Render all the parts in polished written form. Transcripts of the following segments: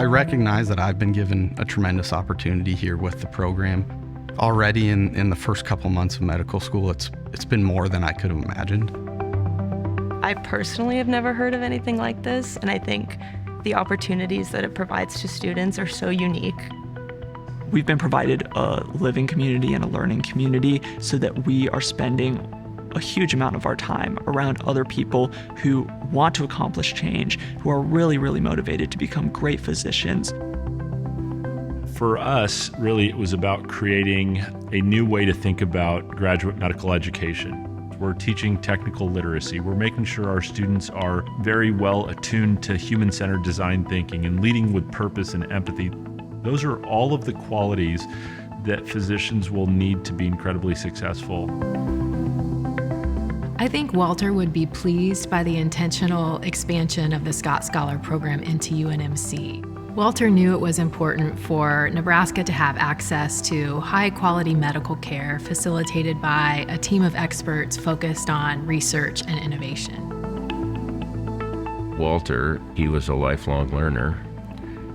recognize that I've been given a tremendous opportunity here with the program. Already in the first couple months of medical school, it's been more than I could have imagined. I personally have never heard of anything like this, and I think the opportunities that it provides to students are so unique. We've been provided a living community and a learning community so that we are spending a huge amount of our time around other people who want to accomplish change, who are really, really motivated to become great physicians. For us, really, it was about creating a new way to think about graduate medical education. We're teaching technical literacy. We're making sure our students are very well attuned to human-centered design thinking and leading with purpose and empathy. Those are all of the qualities that physicians will need to be incredibly successful. I think Walter would be pleased by the intentional expansion of the Scott Scholar Program into UNMC. Walter knew it was important for Nebraska to have access to high-quality medical care facilitated by a team of experts focused on research and innovation. Walter, he was a lifelong learner,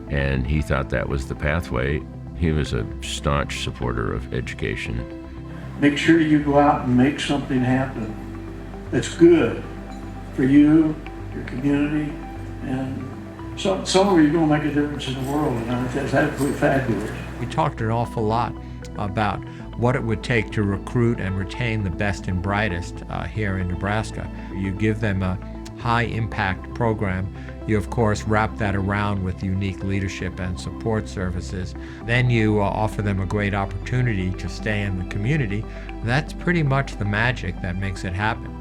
and he thought that was the pathway. He was a staunch supporter of education. Make sure you go out and make something happen that's good for you, your community, and somewhere you're going to make a difference in the world, and I think that's absolutely fabulous. We talked an awful lot about what it would take to recruit and retain the best and brightest here in Nebraska. You give them a high-impact program. You, of course, wrap that around with unique leadership and support services. Then you offer them a great opportunity to stay in the community. That's pretty much the magic that makes it happen.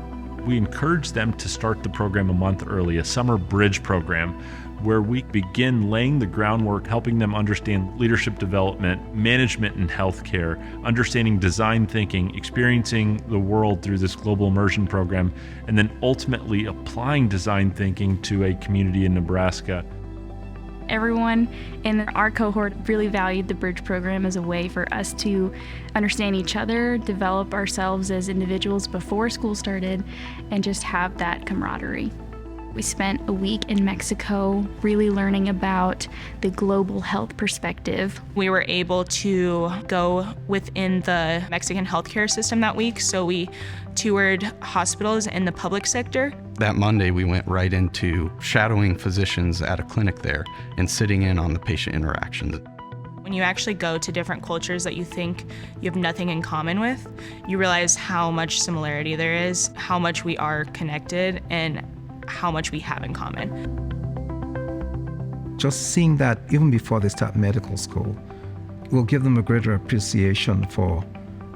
We encourage them to start the program a month early, a summer bridge program, where we begin laying the groundwork, helping them understand leadership development, management in healthcare, understanding design thinking, experiencing the world through this global immersion program, and then ultimately applying design thinking to a community in Nebraska. Everyone in our cohort really valued the Bridge program as a way for us to understand each other, develop ourselves as individuals before school started, and just have that camaraderie. We spent a week in Mexico really learning about the global health perspective. We were able to go within the Mexican healthcare system that week, so we toured hospitals in the public sector. That Monday, we went right into shadowing physicians at a clinic there and sitting in on the patient interactions. When you actually go to different cultures that you think you have nothing in common with, you realize how much similarity there is, how much we are connected, and how much we have in common. Just seeing that even before they start medical school will give them a greater appreciation for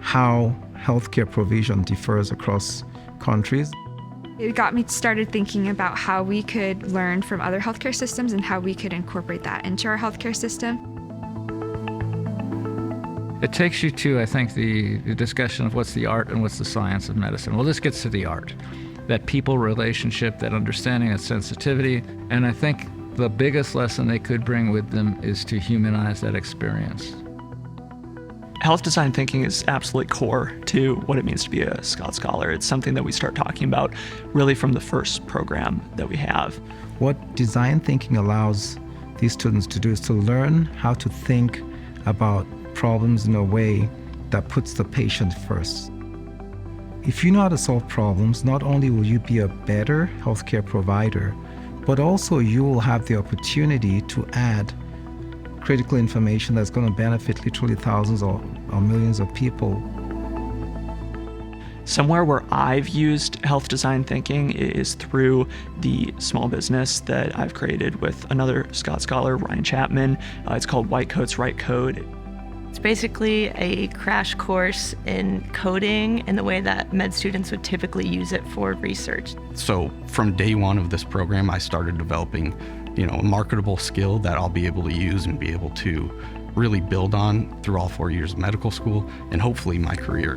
how healthcare provision differs across countries. It got me started thinking about how we could learn from other healthcare systems and how we could incorporate that into our healthcare system. It takes you to, I think, the discussion of what's the art and what's the science of medicine. Well, this gets to the art, that people relationship, that understanding, that sensitivity. And I think the biggest lesson they could bring with them is to humanize that experience. Health design thinking is absolutely core to what it means to be a Scott Scholar. It's something that we start talking about really from the first program that we have. What design thinking allows these students to do is to learn how to think about problems in a way that puts the patient first. If you know how to solve problems, not only will you be a better healthcare provider, but also you will have the opportunity to add critical information that's going to benefit literally thousands or millions of people. Somewhere where I've used health design thinking is through the small business that I've created with another Scott Scholar, Ryan Chapman. It's called White Coats Write Code. It's basically a crash course in coding in the way that med students would typically use it for research. So from day one of this program, I started developing, a marketable skill that I'll be able to use and be able to really build on through all 4 years of medical school and hopefully my career.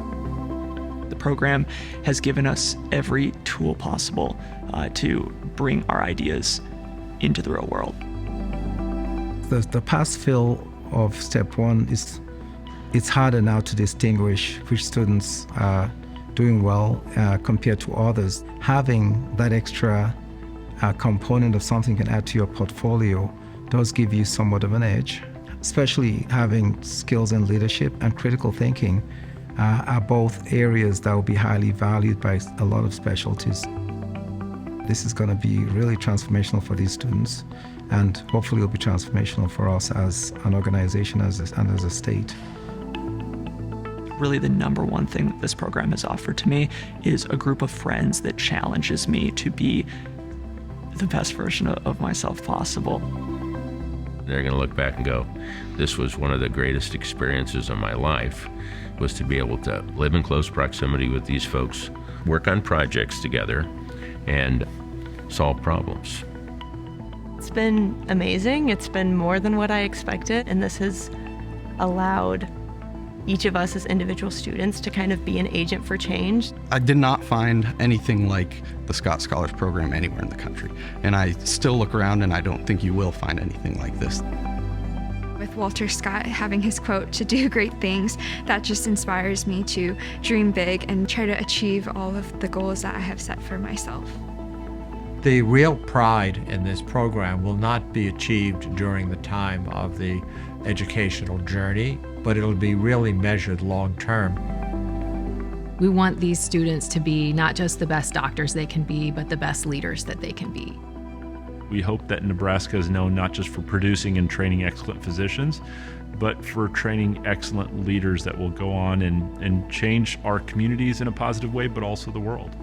The program has given us every tool possible to bring our ideas into the real world. The pass-fail of step one is it's harder now to distinguish which students are doing well compared to others. Having that extra component of something you can add to your portfolio does give you somewhat of an edge, especially having skills in leadership and critical thinking are both areas that will be highly valued by a lot of specialties. This is going to be really transformational for these students, and hopefully it will be transformational for us as an organization and as a state. Really, the number one thing that this program has offered to me is a group of friends that challenges me to be the best version of myself possible. They're going to look back and go, this was one of the greatest experiences of my life, was to be able to live in close proximity with these folks, work on projects together, and solve problems. It's been amazing. It's been more than what I expected, and this has allowed each of us as individual students to kind of be an agent for change. I did not find anything like the Scott Scholars Program anywhere in the country, and I still look around and I don't think you will find anything like this. With Walter Scott having his quote, "to do great things," that just inspires me to dream big and try to achieve all of the goals that I have set for myself. The real pride in this program will not be achieved during the time of the educational journey, but it'll be really measured long term. We want these students to be not just the best doctors they can be, but the best leaders that they can be. We hope that Nebraska is known not just for producing and training excellent physicians, but for training excellent leaders that will go on and change our communities in a positive way, but also the world.